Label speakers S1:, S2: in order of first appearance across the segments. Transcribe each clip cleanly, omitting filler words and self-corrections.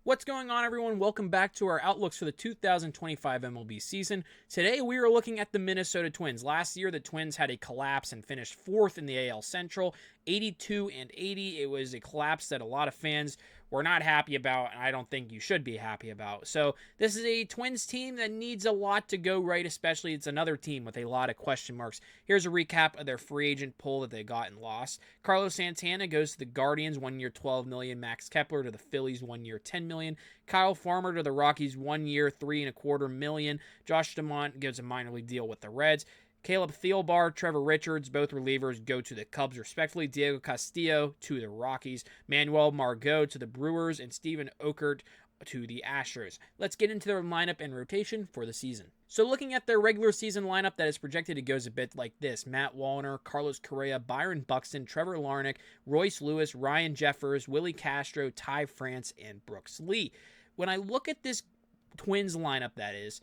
S1: What's going on, everyone? Welcome back to our outlooks for the 2025 MLB season. Today, we are looking at the Minnesota Twins. Last year, the Twins had a collapse and finished fourth in the AL Central, 82-80. It was a collapse that a lot of fans were not happy about, and I don't think you should be happy about. So, this is a Twins team that needs a lot to go right, especially it's another team with a lot of question marks. Here's a recap of their free agent pool that they got and lost. Carlos Santana goes to the Guardians, 1 year, $12 million. Max Kepler to the Phillies, 1 year, $10 million. Kyle Farmer to the Rockies, 1 year, $3.25 million. Josh DeMont gives a minor league deal with the Reds. Caleb Thielbar, Trevor Richards, both relievers, go to the Cubs respectively. Diego Castillo to the Rockies. Manuel Margot to the Brewers. And Steven Okert to the Astros. Let's get into their lineup and rotation for the season. So looking at their regular season lineup that is projected, it goes a bit like this. Matt Wallner, Carlos Correa, Byron Buxton, Trevor Larnach, Royce Lewis, Ryan Jeffers, Willie Castro, Ty France, and Brooks Lee. When I look at this Twins lineup, that is,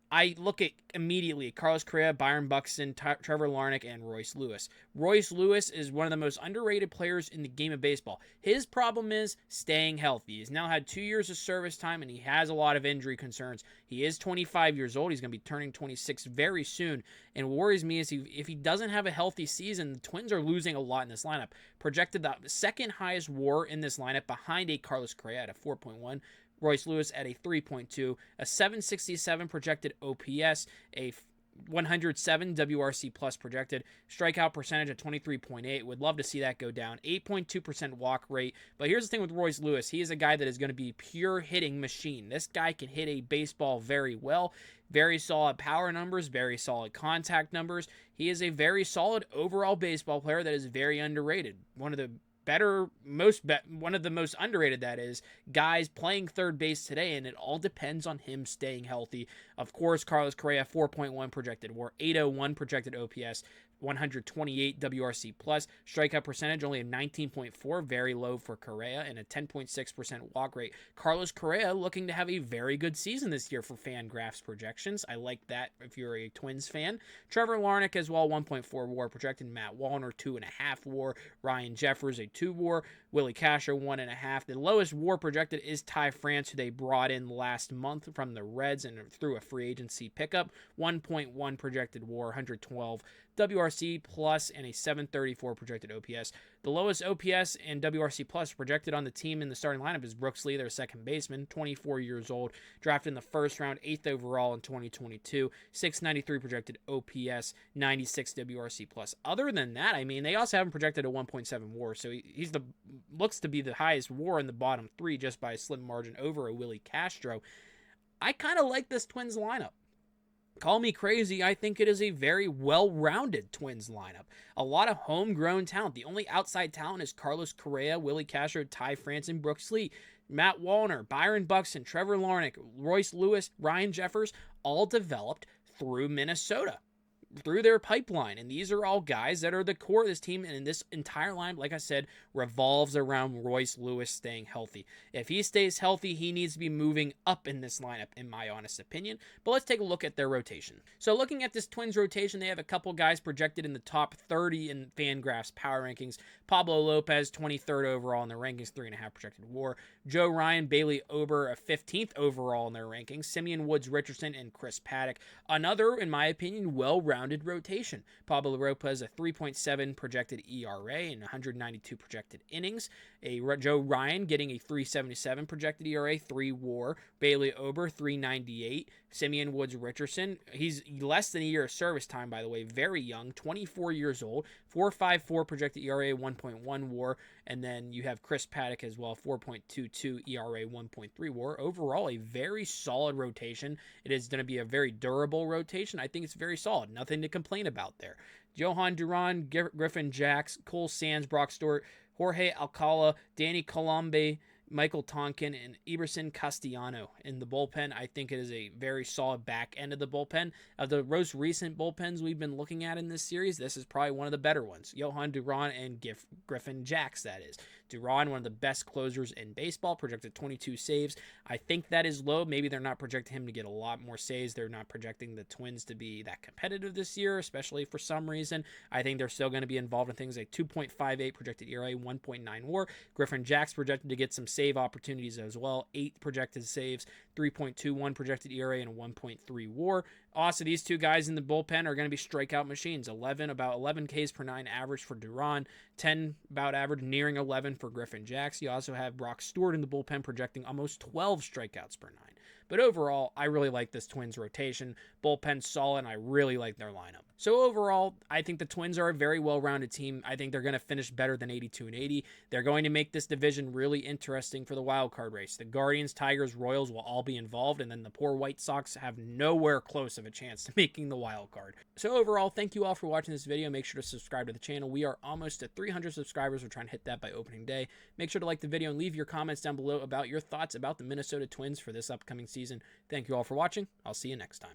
S1: I look at immediately Carlos Correa, Byron Buxton, Trevor Larnach, and Royce Lewis. Royce Lewis is one of the most underrated players in the game of baseball. His problem is staying healthy. He's now had 2 years of service time, and he has a lot of injury concerns. He is 25 years old. He's going to be turning 26 very soon. And what worries me is if he doesn't have a healthy season, the Twins are losing a lot in this lineup. Projected the second highest WAR in this lineup behind a Carlos Correa at a 4.1. Royce Lewis at a 3.2, a 767 projected OPS, a 107 WRC plus projected, strikeout percentage at 23.8. Would love to see that go down. 8.2% walk rate. But here's the thing with Royce Lewis. He is a guy that is going to be pure hitting machine. This guy can hit a baseball very well. Very solid power numbers, very solid contact numbers. He is a very solid overall baseball player that is very underrated. One of the most underrated, that is, guys playing third base today, and it all depends on him staying healthy. Of course, Carlos Correa, 4.1 projected WAR, 801 projected OPS, 128 WRC plus, strikeout percentage only a 19.4, very low for Correa, and a 10.6% walk rate. Carlos Correa looking to have a very good season this year for Fangraphs projections. I like that if you're a Twins fan. Trevor Larnach as well, 1.4 WAR projected. Matt Wallner, 2.5 WAR. Ryan Jeffers, a 2 WAR. Willie Castro, 1.5. The lowest WAR projected is Ty France, who they brought in last month from the Reds and through a free agency pickup. 1.1 projected WAR, 112 WRC plus, and a 734 projected OPS. The lowest OPS and WRC plus projected on the team in the starting lineup is Brooks Lee, their second baseman, 24 years old, drafted in the first round, 8th overall in 2022, 693 projected OPS, 96 WRC plus. Other than that, I mean, they also haven't projected a 1.7 WAR, so he's looks to be the highest WAR in the bottom three just by a slim margin over a Willie Castro. I kind of like this Twins lineup. Call me crazy, I think it is a very well-rounded Twins lineup. A lot of homegrown talent. The only outside talent is Carlos Correa, Willie Castro, Ty France, and Brooks Lee. Matt Wallner, Byron Buxton, Trevor Larnach, Royce Lewis, Ryan Jeffers, all developed through Minnesota, through their pipeline. And these are all guys that are the core of this team. And this entire line, like I said, revolves around Royce Lewis staying healthy. If he stays healthy, he needs to be moving up in this lineup, in my honest opinion. But let's take a look at their rotation. So looking at this Twins rotation, they have a couple guys projected in the top 30 in Fangraphs power rankings. Pablo Lopez, 23rd overall in their rankings, 3.5 projected WAR. Joe Ryan, Bailey Ober, a 15th overall in their rankings. Simeon Woods Richardson, and Chris Paddock. Another, in my opinion, well-rounded rotation. Pablo Lopez, a 3.7 projected ERA and 192 projected innings. Joe Ryan getting a 3.77 projected ERA, 3 WAR. Bailey Ober, 3.98. Simeon Woods Richardson, he's less than a year of service time, by the way, very young, 24 years old, 4.54 projected ERA, 1.1 WAR, and then you have Chris Paddock as well, 4.22 ERA, 1.3 WAR. Overall, a very solid rotation. It is going to be a very durable rotation. I think it's very solid. Nothing to complain about there. Johan Duran, Griffin Jax, Cole Sands, Brock Stewart, Jorge Alcala, Danny Colombe, Michael Tonkin, and Emerson Castellano in the bullpen. I think it is a very solid back end of the bullpen. Of the most recent bullpens we've been looking at in this series, this is probably one of the better ones. Johan Duran and Griffin Jax, that is. Duran, one of the best closers in baseball, projected 22 saves. I think that is low. Maybe they're not projecting him to get a lot more saves. They're not projecting the Twins to be that competitive this year, especially for some reason. I think they're still going to be involved in things like 2.58 projected ERA, 1.9 WAR. Griffin Jax projected to get some save opportunities as well. 8 projected saves, 3.21 projected ERA, and a 1.3 WAR. Also, these two guys in the bullpen are going to be strikeout machines. About 11 Ks per 9 average for Duran, 10 about average, nearing 11 for Griffin Jax. You also have Brock Stewart in the bullpen projecting almost 12 strikeouts per 9. But overall, I really like this Twins rotation. Bullpen's solid, and I really like their lineup. So overall, I think the Twins are a very well-rounded team. I think they're going to finish better than 82-80. They're going to make this division really interesting for the wild card race. The Guardians, Tigers, Royals will all be involved, and then the poor White Sox have nowhere close of a chance to making the wild card. So overall, thank you all for watching this video. Make sure to subscribe to the channel. We are almost at 300 subscribers. We're trying to hit that by opening day. Make sure to like the video and leave your comments down below about your thoughts about the Minnesota Twins for this upcoming season. Thank you all for watching. I'll see you next time.